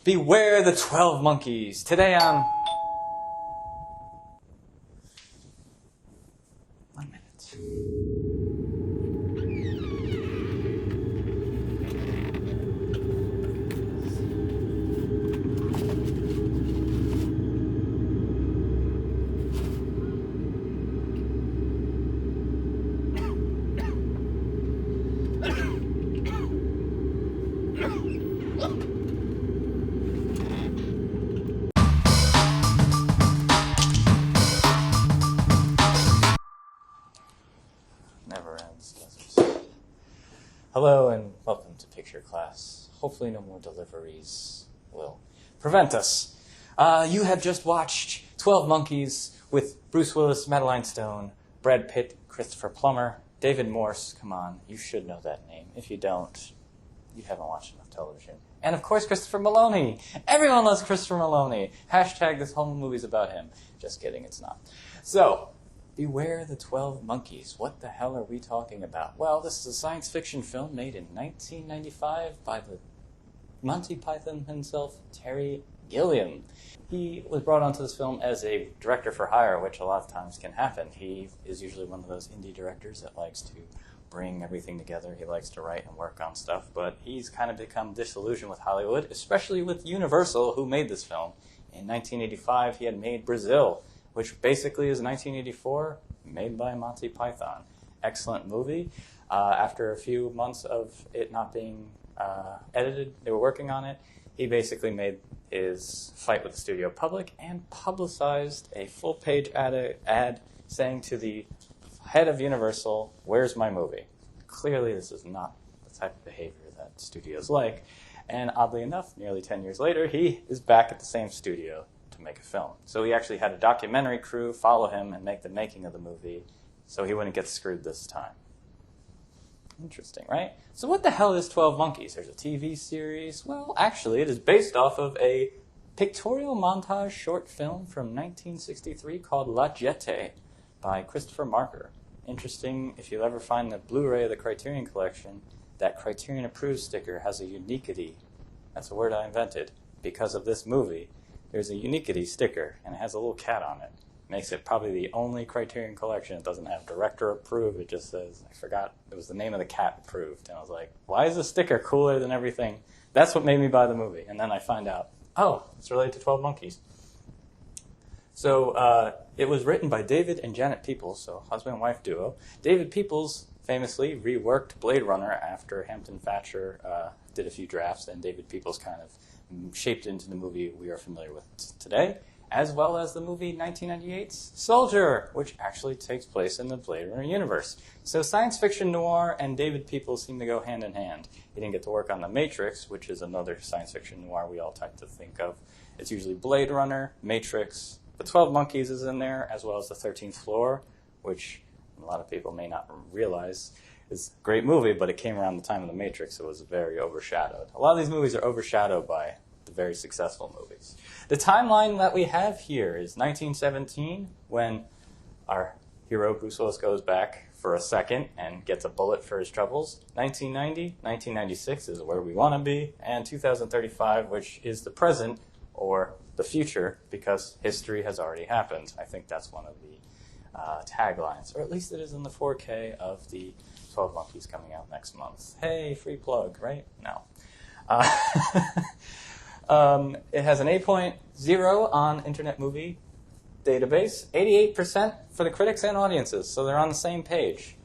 Beware the 12 Monkeys. Today on... 1 minute. Never ends, does it? Hello and welcome to Picture Class. Hopefully no more deliveries will prevent us. You have just watched 12 Monkeys with Bruce Willis, Madeline Stone, Brad Pitt, Christopher Plummer, David Morse. Come on, you should know that name. If you don't, you haven't watched enough television. And of course, Christopher Maloney. Everyone loves Christopher Maloney. Hashtag this whole movie's about him. Just kidding, it's not. So, beware the 12 Monkeys. What the hell are we talking about? Well, this is a science fiction film made in 1995 by the Monty Python himself, Terry Gilliam. He was brought onto this film as a director for hire, which a lot of times can happen. He is usually one of those indie directors that likes to bring everything together. He likes to write and work on stuff, but he's kind of become disillusioned with Hollywood, especially with Universal, who made this film. In 1985, he had made Brazil, which basically is 1984, made by Monty Python. Excellent movie. After a few months of it not being edited, they were working on it, he basically made his fight with the studio public and publicized a full-page ad saying to the head of Universal, "Where's my movie?" Clearly, this is not the type of behavior that studios like. And oddly enough, nearly 10 years later, he is back at the same studio to make a film. So he actually had a documentary crew follow him and make the making of the movie so he wouldn't get screwed this time. Interesting, right? So what the hell is 12 Monkeys? There's a TV series. Well, actually, it is based off of a pictorial montage short film from 1963 called La Jatte by Christopher Marker. Interesting, if you ever find the Blu-ray of the Criterion Collection, that Criterion Approved sticker has a uniquity. That's a word I invented. Because of this movie, there's a uniquity sticker, and it has a little cat on it. Makes it probably the only Criterion Collection that doesn't have director approved. It just says, I forgot, it was the name of the cat approved. And I was like, why is the sticker cooler than everything? That's what made me buy the movie. And then I find out, oh, it's related to 12 Monkeys. So it was written by David and Janet Peoples, so husband and wife duo. David Peoples famously reworked Blade Runner after Hampton Thatcher did a few drafts, and David Peoples kind of shaped into the movie we are familiar with today, as well as the movie 1998's Soldier, which actually takes place in the Blade Runner universe. So science fiction noir and David Peoples seem to go hand in hand. He didn't get to work on The Matrix, which is another science fiction noir we all tend to think of. It's usually Blade Runner, Matrix, the 12 Monkeys is in there, as well as The 13th Floor, which a lot of people may not realize is a great movie, but it came around the time of The Matrix, so it was very overshadowed. A lot of these movies are overshadowed by the very successful movies. The timeline that we have here is 1917, when our hero Bruce Willis goes back for a second and gets a bullet for his troubles. 1990, 1996 is where we want to be, and 2035, which is the present, or the future, because history has already happened. I think that's one of the taglines, or at least it is in the 4K of the 12 Monkeys coming out next month. Hey, free plug, right? No. It has an 8.0 on Internet Movie Database, 88% for the critics and audiences, so they're on the same page.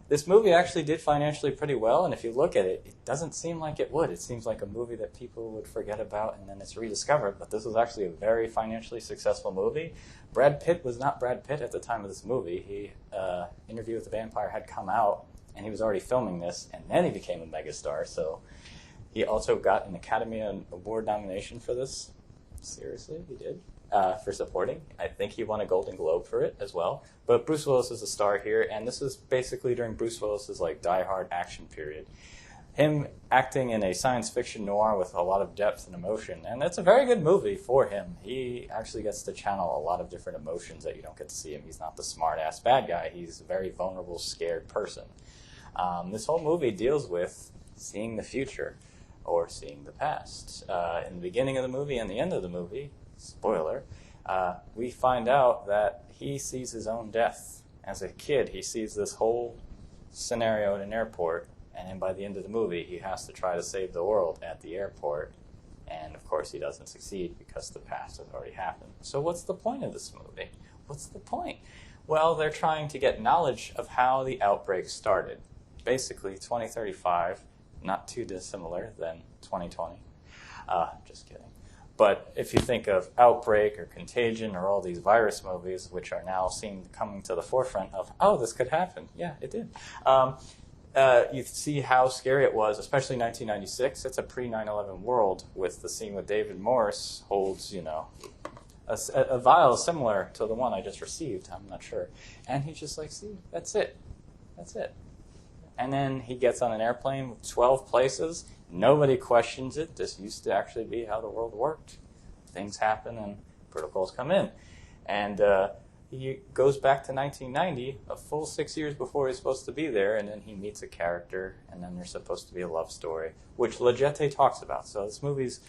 This movie actually did financially pretty well, and if you look at it, it doesn't seem like it would. It seems like a movie that people would forget about and then it's rediscovered, but this was actually a very financially successful movie. Brad Pitt was not Brad Pitt at the time of this movie. Interview with the Vampire had come out, and he was already filming this, and then he became a megastar, so he also got an Academy Award nomination for this. Seriously, he did. For supporting. I think he won a Golden Globe for it as well. But Bruce Willis is the star here, and this is basically during Bruce Willis's like die-hard action period. Him acting in a science fiction noir with a lot of depth and emotion, and it's a very good movie for him. He actually gets to channel a lot of different emotions that you don't get to see him. He's not the smart-ass bad guy. He's a very vulnerable, scared person. This whole movie deals with seeing the future. or seeing the past. In the beginning of the movie and the end of the movie, spoiler, we find out that he sees his own death. As a kid, he sees this whole scenario at an airport, and then by the end of the movie, he has to try to save the world at the airport. And of course, he doesn't succeed because the past has already happened. So what's the point of this movie? What's the point? Well, they're trying to get knowledge of how the outbreak started. Basically, 2035, not too dissimilar than 2020. Just kidding. But if you think of Outbreak or Contagion or all these virus movies, which are now seen coming to the forefront of, oh, this could happen. Yeah, it did. You see how scary it was, especially 1996. It's a pre-9/11 world with the scene with David Morse holds, a vial similar to the one I just received. I'm not sure. And he's just like, see, that's it. That's it. And then he gets on an airplane with 12 places. Nobody questions it. This used to actually be how the world worked. Things happen and protocols come in. And he goes back to 1990, a full 6 years before he's supposed to be there, and then he meets a character, and then there's supposed to be a love story, which Jatte talks about. So this movie's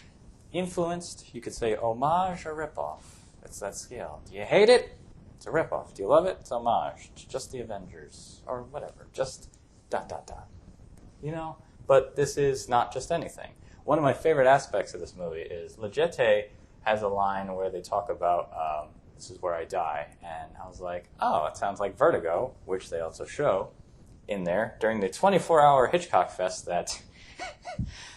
influenced, you could say, homage or ripoff. It's that scale. Do you hate it? It's a ripoff. Do you love it? It's homage. It's just the Avengers, or whatever. Just ... But this is not just anything. One of my favorite aspects of this movie is Jatte has a line where they talk about, this is where I die. And I was like, oh, it sounds like Vertigo, which they also show in there during the 24-hour Hitchcock Fest that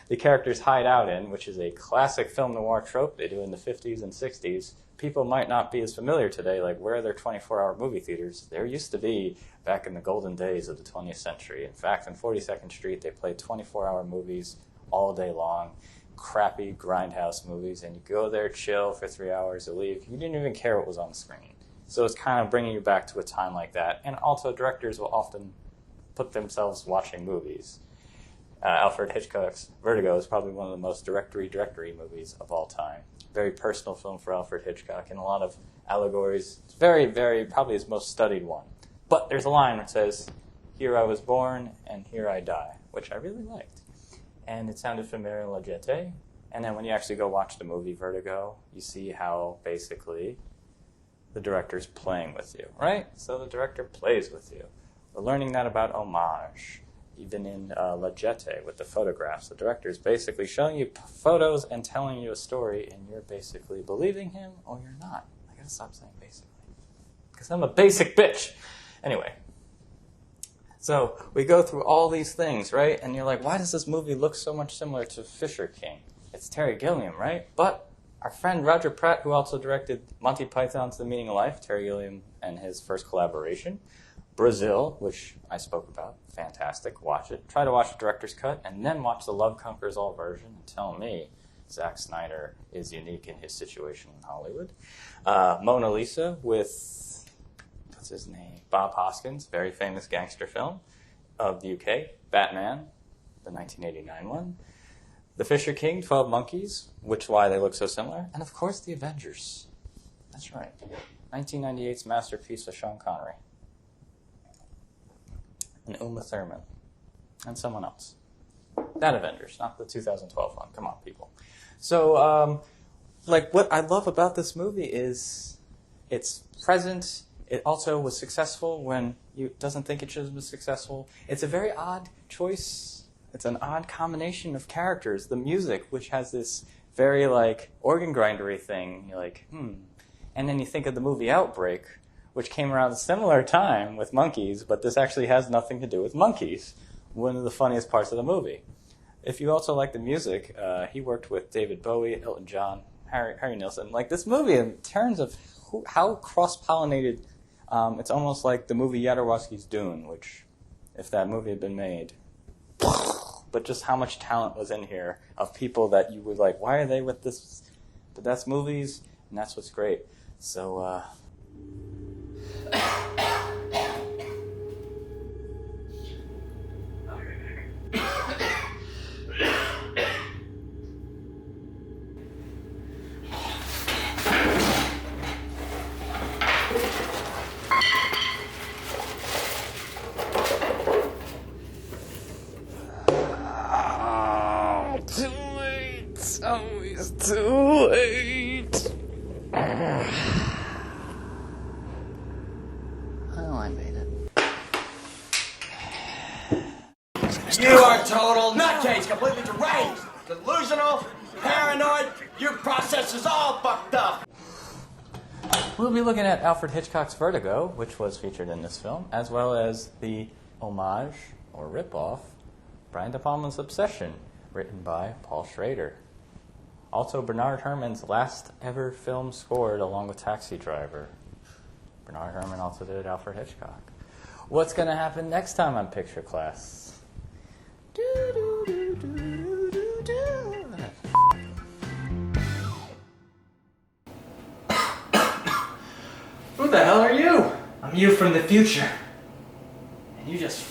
the characters hide out in, which is a classic film noir trope they do in the 50s and 60s. People might not be as familiar today, like where are their 24-hour movie theaters? There used to be back in the golden days of the 20th century. In fact, on 42nd Street, they played 24-hour movies all day long, crappy grindhouse movies, and you go there, chill for 3 hours, you leave. You didn't even care what was on the screen. So it's kind of bringing you back to a time like that. And also, directors will often put themselves watching movies. Alfred Hitchcock's Vertigo is probably one of the most directory movies of all time. Very personal film for Alfred Hitchcock, and a lot of allegories. It's very, very, probably his most studied one. But there's a line that says, here I was born, and here I die, which I really liked. And it sounded familiar in Jatte. And then when you actually go watch the movie Vertigo, you see how basically the director's playing with you, right? So the director plays with you. We're learning that about homage. Even in Jatte with the photographs, the director is basically showing you photos and telling you a story, and you're basically believing him or you're not. I gotta stop saying basically, because I'm a basic bitch. Anyway, so we go through all these things, right? And you're like, why does this movie look so much similar to Fisher King? It's Terry Gilliam, right? But our friend Roger Pratt, who also directed Monty Python's The Meaning of Life, Terry Gilliam and his first collaboration, Brazil, which I spoke about, fantastic, watch it. Try to watch the director's cut, and then watch the Love Conquers All version, and tell me Zack Snyder is unique in his situation in Hollywood. Mona Lisa with, what's his name? Bob Hoskins, very famous gangster film of the UK. Batman, the 1989 one. The Fisher King, 12 Monkeys, which why they look so similar. And of course, The Avengers. That's right. 1998's masterpiece with Sean Connery. And Uma Thurman, and someone else. That Avengers, not the 2012 one. Come on, people. So, what I love about this movie is it's present. It also was successful when you doesn't think it should have been successful. It's a very odd choice. It's an odd combination of characters. The music, which has this very, organ grindery thing. You're like, And then you think of the movie Outbreak, which came around a similar time with monkeys, but this actually has nothing to do with monkeys. One of the funniest parts of the movie. If you also like the music, he worked with David Bowie, Elton John, Harry Nilsson. This movie, in terms of how cross-pollinated, it's almost like the movie Jodorowsky's Dune, which, if that movie had been made, but just how much talent was in here of people that you were like, why are they with this? But that's movies, and that's what's great. So, to It's too late. Oh, I made it. You are total nutcase, completely deranged, delusional, paranoid. Your process is all fucked up. We'll be looking at Alfred Hitchcock's Vertigo, which was featured in this film, as well as the homage, or ripoff, Brian De Palma's Obsession, written by Paul Schrader. Also, Bernard Herrmann's last ever film scored along with Taxi Driver. Bernard Herrmann also did Alfred Hitchcock. What's going to happen next time on Picture Class? Who the hell are you? I'm you from the future. And you just